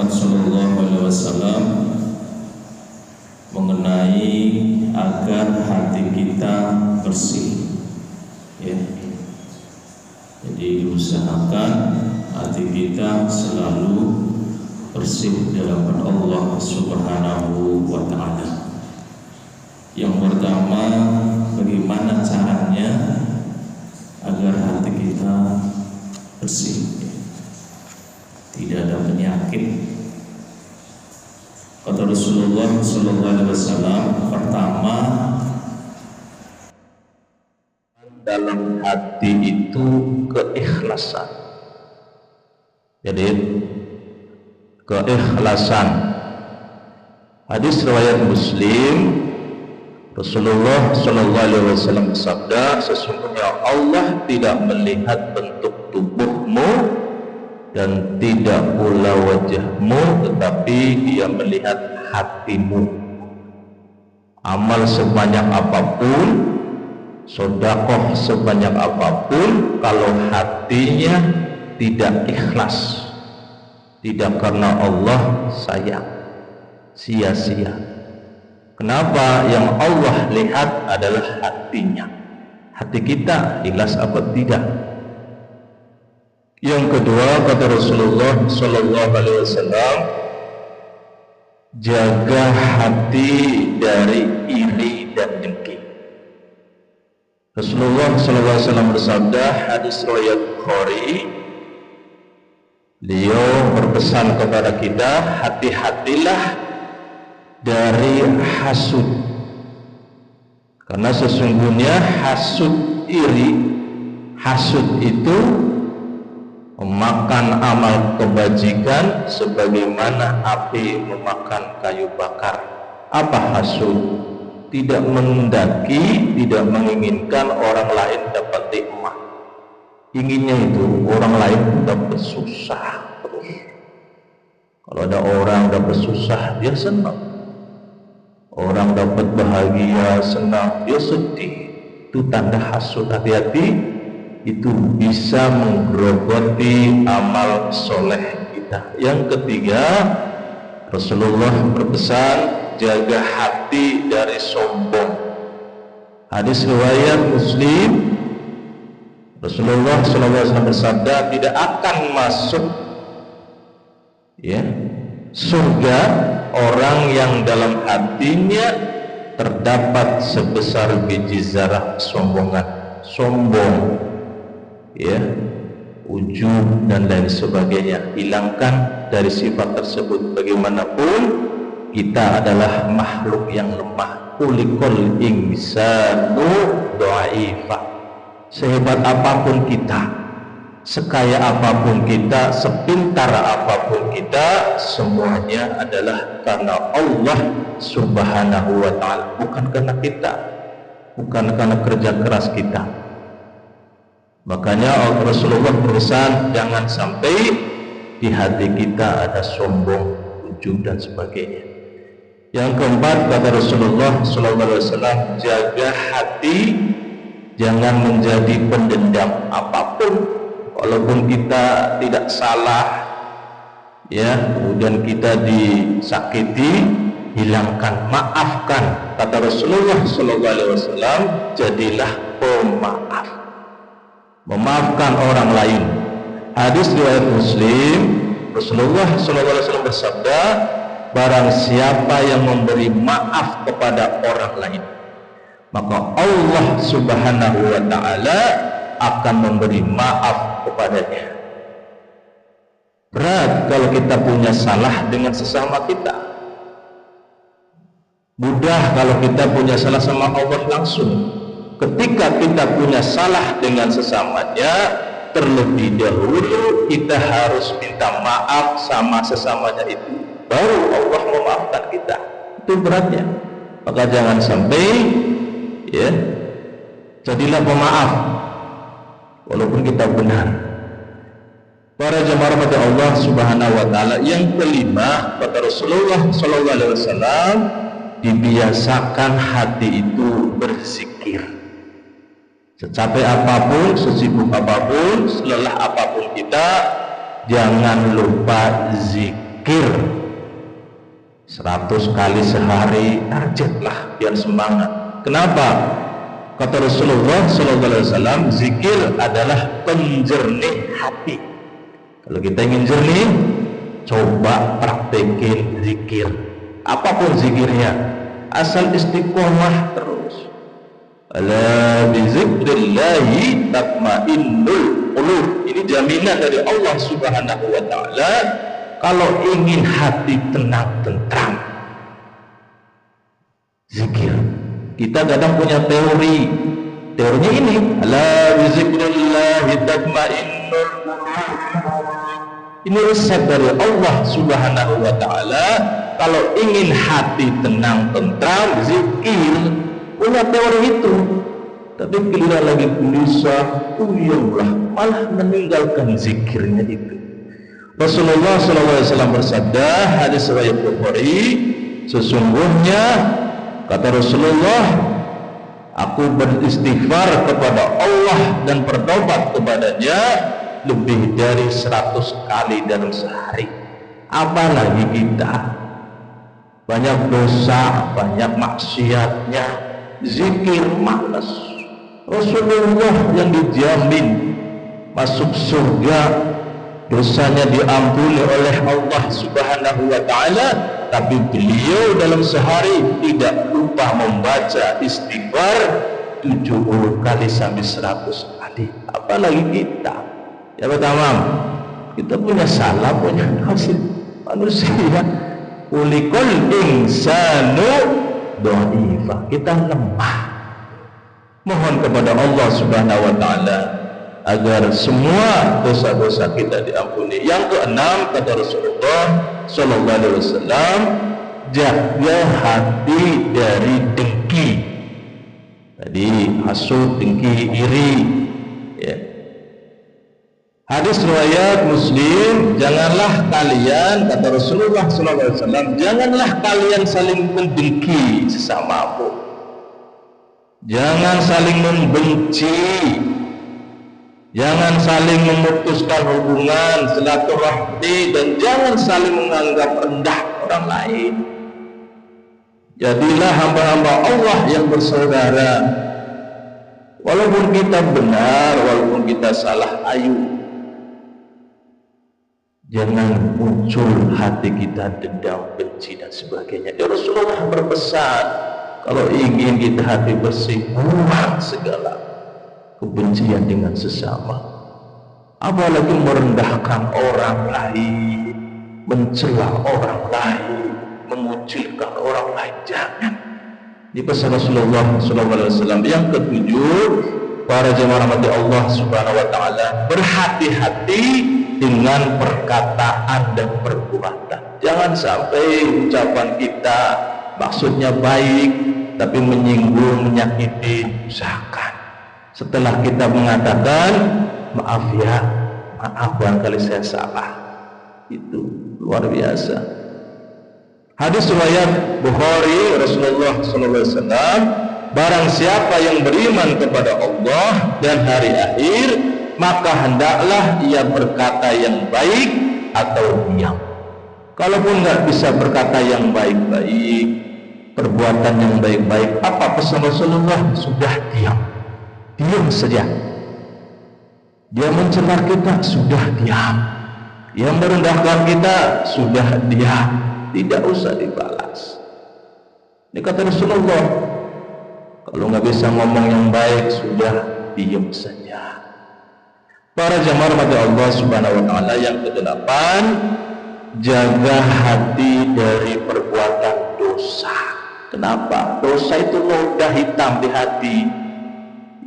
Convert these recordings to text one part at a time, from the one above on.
Muhammad SAW mengenai agar hati kita bersih, ya. Jadi usahakan hati kita selalu bersih di hadapan Allah Subhanahu wa Ta'ala. Yang pertama, bagaimana caranya agar hati kita bersih, tidak ada penyakit. Kata Rasulullah SAW, pertama, dalam hati itu keikhlasan. Jadi keikhlasan. Hadis riwayat Muslim, Rasulullah SAW bersabda, sesungguhnya Allah tidak melihat bentuk tubuhmu dan tidak pula wajahmu, tetapi Dia melihat hatimu. Amal sebanyak apapun, sedekah sebanyak apapun, kalau hatinya tidak ikhlas, tidak karena Allah sayang, sia-sia. Kenapa? Yang Allah lihat adalah hatinya. Hati kita ikhlas apa tidak? Yang kedua, kata Rasulullah SAW, jaga hati dari iri dan dengki. Rasulullah SAW bersabda, hadis riwayat Bukhari, beliau berpesan kepada kita, hati-hatilah dari hasud, karena sesungguhnya hasud iri, hasud itu memakan amal kebajikan sebagaimana api memakan kayu bakar. Apa hasud? Tidak menghendaki, tidak menginginkan orang lain dapat nikmat. Inginnya itu orang lain dapat susah terus. Kalau ada orang dapat susah, dia senang. Orang dapat bahagia, senang, dia sedih. Itu tanda hasud. Hati-hati, itu bisa menggerogoti amal soleh kita. Yang ketiga, Rasulullah berpesan, jaga hati dari sombong. Hadis riwayat Muslim, Rasulullah SAW bersabda, tidak akan masuk, ya, surga orang yang dalam hatinya terdapat sebesar biji zarah kesombongan, sombong, ya, ujub dan lain sebagainya. Hilangkan dari sifat tersebut. Bagaimanapun kita adalah makhluk yang lemah. Kulikul insanu dhaifah. Sehebat apapun kita, sekaya apapun kita, sepintar apapun kita, semuanya adalah karena Allah Subhanahu wa Ta'ala, bukan karena kita, bukan karena kerja keras kita. Makanya Rasulullah berpesan, jangan sampai di hati kita ada sombong, ujub dan sebagainya. Yang keempat, kata Rasulullah SAW, jaga hati, jangan menjadi pendendam apapun. Walaupun kita tidak salah, ya, kemudian kita disakiti, hilangkan, maafkan. Kata Rasulullah SAW, jadilah pemaaf, memaafkan orang lain. Hadis riwayat Muslim, Rasulullah SAW bersabda, barang siapa yang memberi maaf kepada orang lain, maka Allah Subhanahu wa Ta'ala akan memberi maaf kepadanya. Berat kalau kita punya salah dengan sesama kita. Mudah kalau kita punya salah sama Allah langsung. Ketika kita punya salah dengan sesamanya, terlebih dahulu kita harus minta maaf sama sesamanya itu, baru Allah memaafkan kita. Itu beratnya. Maka jangan sampai, ya, jadilah pemaaf walaupun kita benar. Para jemaah rahmati Allah Subhanahu wa Ta'ala, yang kelima, kata Rasulullah SAW, dibiasakan hati itu berzikir. Secapek apapun, sesibuk apapun, selelah apapun kita, jangan lupa zikir. zikir 100 kali sehari, targetlah biar semangat. Kenapa? Kata Rasulullah SAW, zikir adalah penjernih hati. Kalau kita ingin jernih, coba praktekin zikir. Apapun zikirnya, asal istiqomah terus. Ala bizikrillahi tatmainnul qulub. Ini jaminan dari Allah Subhanahu wa taala kalau ingin hati tenang tentram. Zikir. Kita kadang punya teori. Teorinya ini, ala bizikrillahi tatmainnul qulub. Ini resep dari Allah Subhanahu wa taala kalau ingin hati tenang tentram, zikir. Punya teori itu, tapi giliran lagi gelisah, uyulah, malah meninggalkan zikirnya itu. Rasulullah SAW bersabda, hadis riwayat Bukhari, sesungguhnya kata Rasulullah, aku beristighfar kepada Allah dan bertobat kepadanya lebih dari 100 kali dalam sehari. Apalagi kita banyak dosa, banyak maksiatnya, zikir malas. Rasulullah yang dijamin masuk surga, dosanya diampuni oleh Allah Subhanahu wa taala, tapi beliau dalam sehari tidak lupa membaca istighfar 70 kali sampai 100 kali. Apalagi kita. Ya pertama, kita punya salah, punya hasil manusia. Ulikul insanu dhaifah. Kita lemah. Mohon kepada Allah Subhanahu wa taala agar semua dosa-dosa kita diampuni. Yang keenam, kata Rasulullah sallallahu alaihi wasallam, jaga hati dari dengki. Tadi hasud, dengki, iri. Ya. Hadis riwayat Muslim, janganlah kalian, kata Rasulullah SAW, janganlah kalian saling mendengki sesamamu, jangan saling membenci, jangan saling memutuskan hubungan silaturahmi, dan jangan saling menganggap rendah orang lain. Jadilah hamba-hamba Allah yang bersaudara, walaupun kita benar, walaupun kita salah, ayo. Jangan muncul hati kita dendam, benci dan sebagainya. Ya Rasulullah berpesan, kalau ingin kita hati bersih, buang segala kebencian dengan sesama. Apalagi merendahkan orang lain, mencela orang lain, mengucilkan orang lain. Jangan. Di pesan Rasulullah SAW yang ketujuh, para jemaah rahmati Allah Subhanahu wa taala, berhati-hati dengan perkataan dan perbuatan. Jangan sampai ucapan kita maksudnya baik tapi menyinggung, menyakiti. Usahakan setelah kita mengatakan maaf ya, maaf barangkali saya salah, itu luar biasa. Hadis riwayat Bukhari, Rasulullah SAW, barang siapa yang beriman kepada Allah dan hari akhir, maka hendaklah ia berkata yang baik atau diam. Kalaupun nggak bisa berkata yang baik-baik, perbuatan yang baik-baik, apa pesan Rasulullah? Sudah diam, diam saja. Dia mencela kita, sudah diam. Dia merendahkan kita, sudah diam, tidak usah dibalas. Ini kata Rasulullah, kalau nggak bisa ngomong yang baik, sudah diam saja. Para jemaah rahmati Allah Subhanahu wa taala, yang kedelapan, jaga hati dari perbuatan dosa. Kenapa? Dosa itu noda hitam di hati.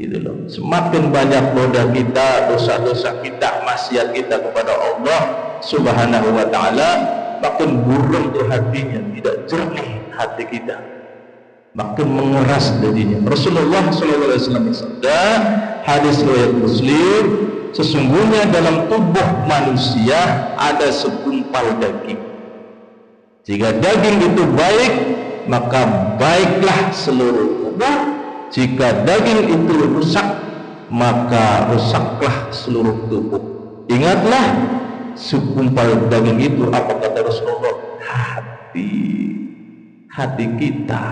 Gitu loh. Semakin banyak noda kita, dosa-dosa kita, maksiat kita kepada Allah Subhanahu wa taala, makin buruk tuh hatinya, tidak jernih hati kita, makin mengeras darinya. Rasulullah SAW bersabda, hadis riwayat Muslim, sesungguhnya dalam tubuh manusia ada segumpal daging. Jika daging itu baik, maka baiklah seluruh tubuh. Jika daging itu rusak, maka rusaklah seluruh tubuh. Ingatlah, segumpal daging itu, apa kata Rasulullah? Hati kita.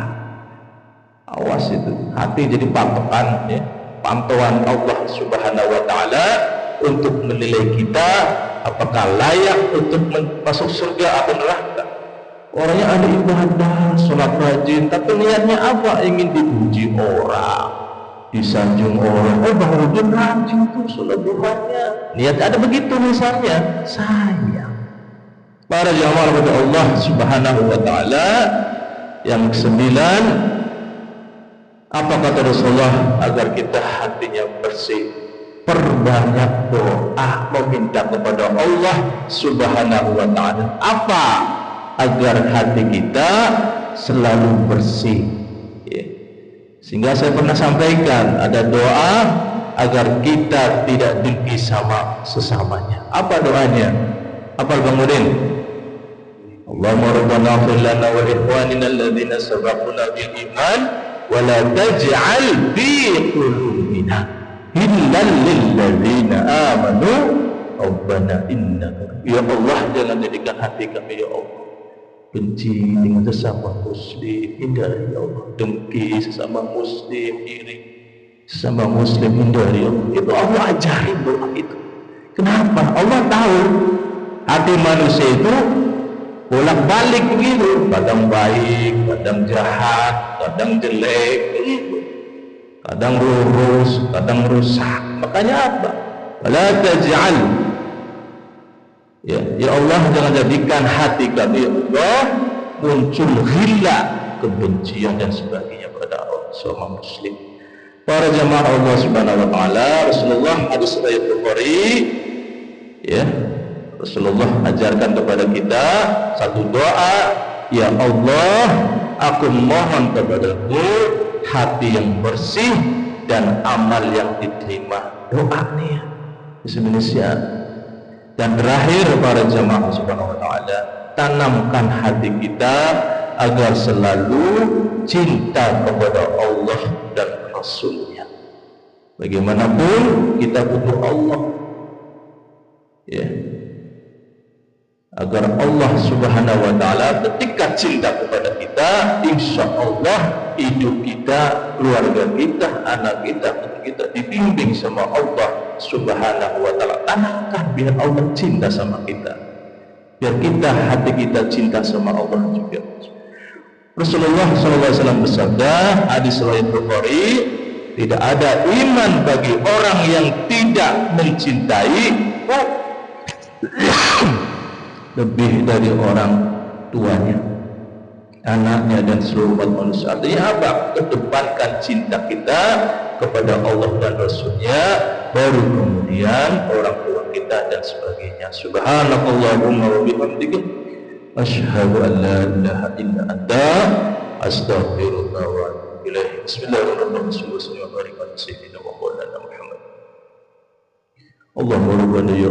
Awas itu, hati jadi patokan, ya, pantauan Allah Subhanahu wa taala untuk menilai kita apakah layak untuk masuk surga atau neraka. Orangnya ada ibadah, sholat rajin, tapi niatnya apa? Ingin dipuji orang, disanjung orang. Oh, Bang Udin rajin tuh sholat duhanya. Niat ada begitu misalnya. Sayang. Para jamaah kepada Allah Subhanahu wa taala. Yang kesembilan, apa kata Rasulullah agar kita hatinya bersih? Perbanyak doa, meminta kepada Allah Subhanahu wa taala. Apa? Agar hati kita selalu bersih, ya. Sehingga saya pernah sampaikan ada doa agar kita tidak dengki sama sesamanya. Apa doanya? Apa Bang Udin? Allahumma rabbana ighfir lana wa ikhwanina alladhina sabaquna bil iman wa la taj'al fi qulubina illal lil ladzina amanu rabbana innaka, ya Allah, jangan jadikan hati kami, ya Allah, benci dengan sesama muslim, hindari ya Allah. Dengki sesama muslim, iri sesama muslim, hindari ya Allah. Itu Allah ajarin doa itu. Kenapa? Allah tahu hati manusia itu bolak-balik begitu, kadang baik, kadang jahat, kadang jelek begitu, kadang lurus, kadang rusak. Makanya apa? La taj'al, ya Allah, jangan jadikan hati kami, ya Allah, muncul ghilla, kebencian dan sebagainya pada sama muslim. Para jamaah Allah Subhanahu wa taala, Rasulullah hadis riwayat Bukhari, ya, Rasulullah ajarkan kepada kita satu doa, ya Allah, aku mohon kepadamu hati yang bersih dan amal yang diterima. Doanya Indonesia. Dan terakhir, para jamaah Subhanahu wa taala, tanamkan hati kita agar selalu cinta kepada Allah dan Rasul-Nya. Bagaimanapun kita butuh Allah, ya, agar Allah Subhanahu wa taala ketika cinta kepada kita, insya Allah hidup kita, keluarga kita, anak kita dibimbing sama Allah Subhanahu wa taala. Tanamkan biar Allah cinta sama kita, biar kita, hati kita cinta sama Allah juga. Rasulullah SAW bersabda, hadis riwayat Bukhari, tidak ada iman bagi orang yang tidak mencintai lebih dari orang tuanya, anaknya, dan seluruh umat manusia. Artinya apa? Kedepankan cinta kita kepada Allah dan Rasul-Nya, baru kemudian orang tua kita dan sebagainya. Subhanakallahumma wa bihamdika, asyhadu an la ilaha illa anta, astaghfiruka wa atubu ilaik. Bismillahirrahmanirrahim. Sallallahu alaihi wa sallam. Allahumma rabbana ya